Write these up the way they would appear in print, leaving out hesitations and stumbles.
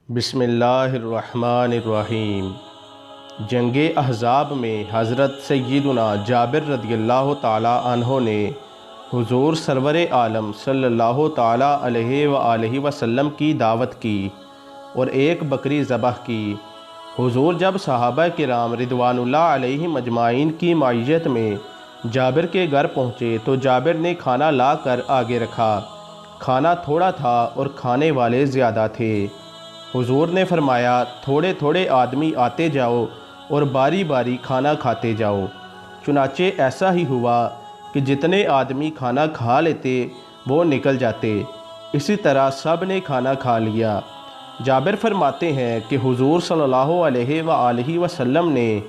بسم اللہ الرحمن الرحیم۔ جنگ احزاب میں حضرت سیدنا جابر رضی اللہ تعالی عنہ نے حضور سرور عالم صلی اللہ تعالی علیہ وآلہ وسلم کی دعوت کی اور ایک بکری ذبح کی۔ حضور جب صحابہ کرام رضوان اللہ علیہ مجمعین کی معیت میں جابر کے گھر پہنچے تو جابر نے کھانا لا کر آگے رکھا۔ کھانا تھوڑا تھا اور کھانے والے زیادہ تھے۔ حضور نے فرمایا، تھوڑے تھوڑے آدمی آتے جاؤ اور باری باری کھانا کھاتے جاؤ۔ چنانچہ ایسا ہی ہوا کہ جتنے آدمی کھانا کھا لیتے وہ نکل جاتے۔ اسی طرح سب نے کھانا کھا لیا۔ جابر فرماتے ہیں کہ حضور صلی اللہ علیہ وآلہ وسلم نے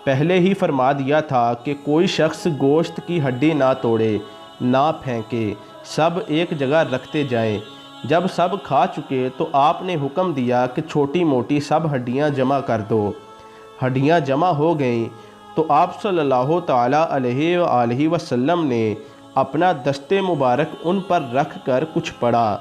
پہلے ہی فرما دیا تھا کہ کوئی شخص گوشت کی ہڈی نہ توڑے، نہ پھینکے، سب ایک جگہ رکھتے جائیں۔ جب سب کھا چکے تو آپ نے حکم دیا کہ چھوٹی موٹی سب ہڈیاں جمع کر دو۔ ہڈیاں جمع ہو گئیں تو آپ صلی اللہ تعالیٰ علیہ وآلہ وسلم نے اپنا دست مبارک ان پر رکھ کر کچھ پڑھا۔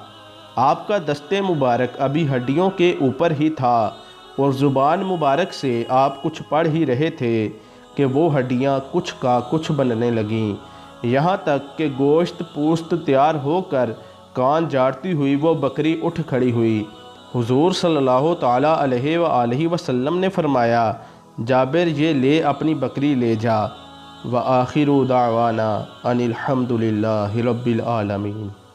آپ کا دست مبارک ابھی ہڈیوں کے اوپر ہی تھا اور زبان مبارک سے آپ کچھ پڑھ ہی رہے تھے کہ وہ ہڈیاں کچھ کا کچھ بننے لگیں، یہاں تک کہ گوشت پوست تیار ہو کر کان جاڑتی ہوئی وہ بکری اٹھ کھڑی ہوئی۔ حضور صلی اللہ تعالیٰ علیہ وآلہ وسلم نے فرمایا، جابر یہ لے اپنی بکری لے جا۔ وآخر دعوانا ان الحمد للہ رب العالمین۔